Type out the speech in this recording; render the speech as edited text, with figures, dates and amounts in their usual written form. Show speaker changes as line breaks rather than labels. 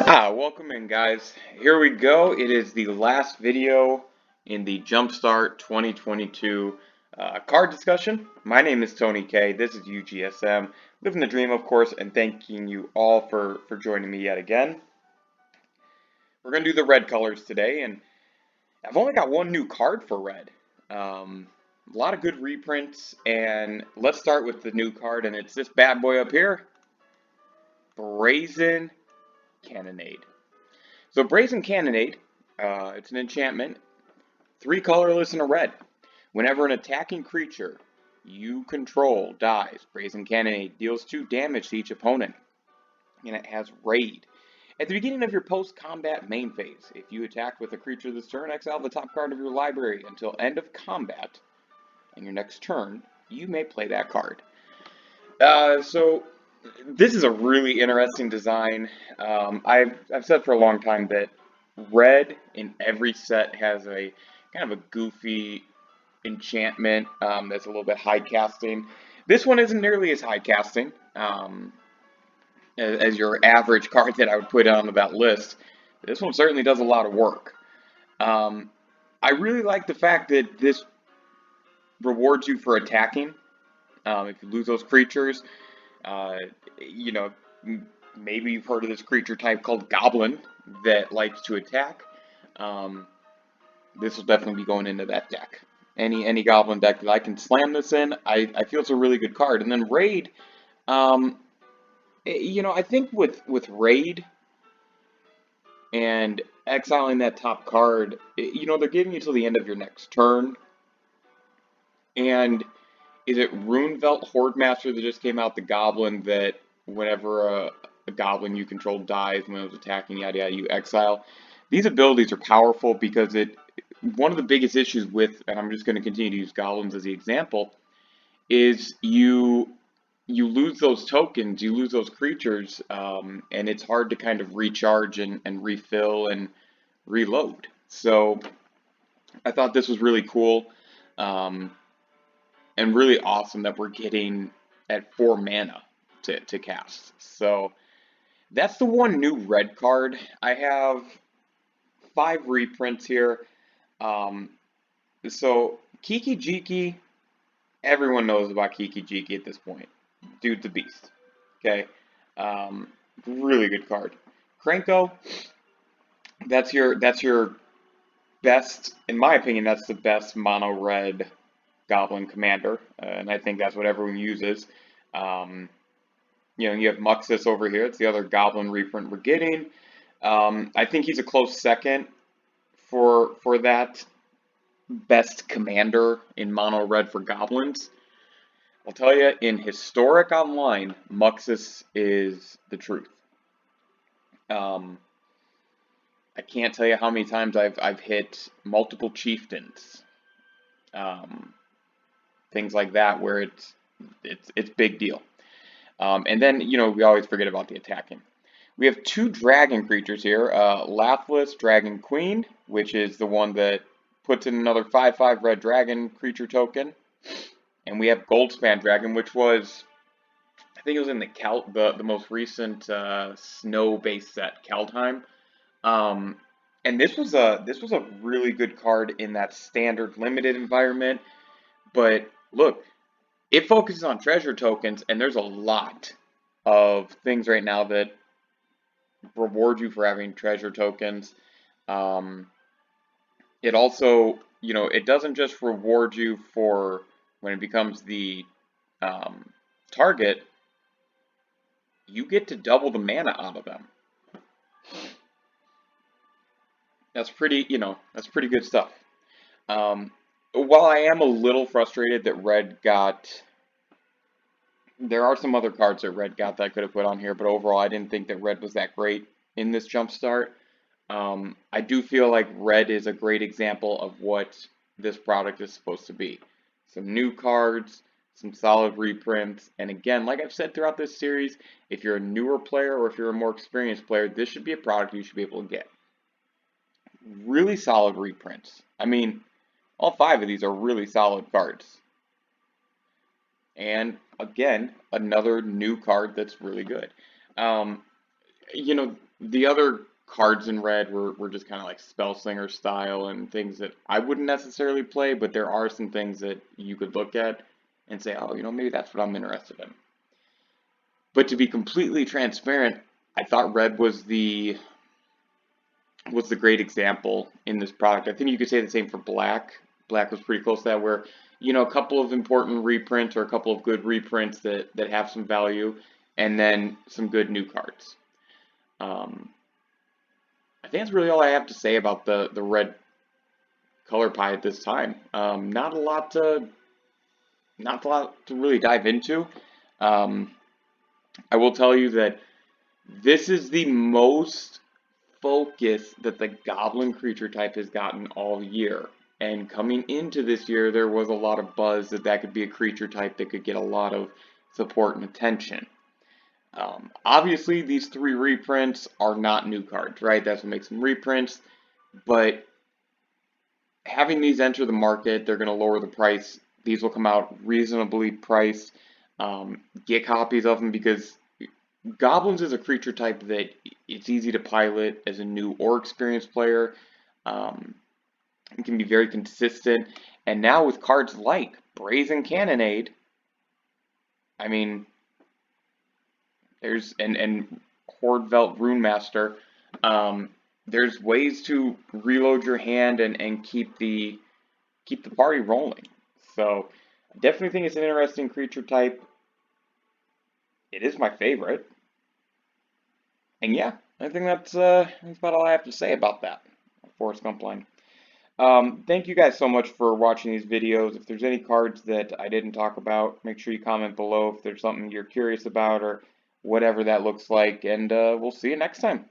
Welcome in, guys. Here we go. It is the last video in the Jumpstart 2022 card discussion. My name is Tony K. This is UGSM. Living the dream, of course, and thanking you all for joining me yet again. We're going to do the red colors today, and I've only got one new card for red. A lot of good reprints, and let's start with the new card, and it's this bad boy up here, Brazen Cannonade. So Brazen Cannonade, it's an enchantment, 3 colorless and a red. Whenever an attacking creature you control dies, Brazen Cannonade deals 2 damage to each opponent, and it has Raid. At the beginning of your post-combat main phase, if you attack with a creature this turn, exile the top card of your library until end of combat, and your next turn, you may play that card. So this is a really interesting design. I've said for a long time that red in every set has a kind of a goofy enchantment that's a little bit high casting. This one isn't nearly as high casting as your average card that I would put on that list. This one certainly does a lot of work. I really like the fact that this rewards you for attacking. If you lose those creatures, you know, maybe you've heard of this creature type called Goblin that likes to attack. This will definitely be going into that deck. Any Goblin deck that I can slam this in, I feel it's a really good card. And then Raid, I think with Raid and exiling that top card, they're giving you till the end of your next turn. And is it Runevelt Hordemaster that just came out, the Goblin that whenever a Goblin you control dies when it was attacking, yada yada, you exile? These abilities are powerful because one of the biggest issues with, and I'm just going to continue to use Goblins as the example, is you lose those tokens, you lose those creatures, and it's hard to kind of recharge and refill and reload. So I thought this was really cool. And really awesome that we're getting at 4 mana to cast. So that's the one new red card. I have 5 reprints here. So Kiki Jiki, everyone knows about Kiki Jiki at this point. Dude's a beast. Okay, really good card. Krenko, that's your best, in my opinion, that's the best mono red Goblin commander, and I think that's what everyone uses. You have Muxus over here. It's the other Goblin reprint we're getting. I think he's a close second for that best commander in mono red for Goblins. I'll tell you, in Historic Online, Muxus is the truth. I can't tell you how many times I've hit multiple chieftains. Things like that, where it's big deal. And then, we always forget about the attacking. We have 2 dragon creatures here. Laughless Dragon Queen, which is the one that puts in another 5/5 red dragon creature token. And we have Goldspan Dragon, which was, I think it was in the most recent snow-based set, Kaldheim. And this was a really good card in that standard limited environment. But look, it focuses on treasure tokens, and there's a lot of things right now that reward you for having treasure tokens. It also, it doesn't just reward you for when it becomes the target, you get to double the mana out of them. That's pretty good stuff. While I am a little frustrated that red got, there are some other cards that red got that I could have put on here, but overall I didn't think that red was that great in this Jumpstart. I do feel like red is a great example of what this product is supposed to be. Some new cards, some solid reprints, and again, like I've said throughout this series, if you're a newer player or if you're a more experienced player, this should be a product you should be able to get. Really solid reprints. I mean, all 5 of these are really solid cards. And again, another new card that's really good. you know, the other cards in red were just kind of like spell slinger style and things that I wouldn't necessarily play, but there are some things that you could look at and say, oh, maybe that's what I'm interested in. But to be completely transparent, I thought red was the great example in this product. I think you could say the same for black. Black was pretty close to that, where a couple of important reprints or a couple of good reprints that have some value, and then some good new cards. I think that's really all I have to say about the red color pie at this time. Not a lot to really dive into. Um, I will tell you that this is the most focus that the goblin creature type has gotten all year. And coming into this year, there was a lot of buzz that could be a creature type that could get a lot of support and attention. Obviously, these 3 reprints are not new cards, right? That's what makes them reprints. But having these enter the market, they're going to lower the price. These will come out reasonably priced. Get copies of them, because Goblins is a creature type that it's easy to pilot as a new or experienced player. It can be very consistent. And now with cards like Brazen Cannonade, I mean, and Hordvelt Runemaster, there's ways to reload your hand and keep the party rolling. So I definitely think it's an interesting creature type. It is my favorite. And yeah, I think that's about all I have to say about that. Forrest Gump line. Thank you guys so much for watching these videos. If there's any cards that I didn't talk about, make sure you comment below if there's something you're curious about or whatever that looks like. And we'll see you next time.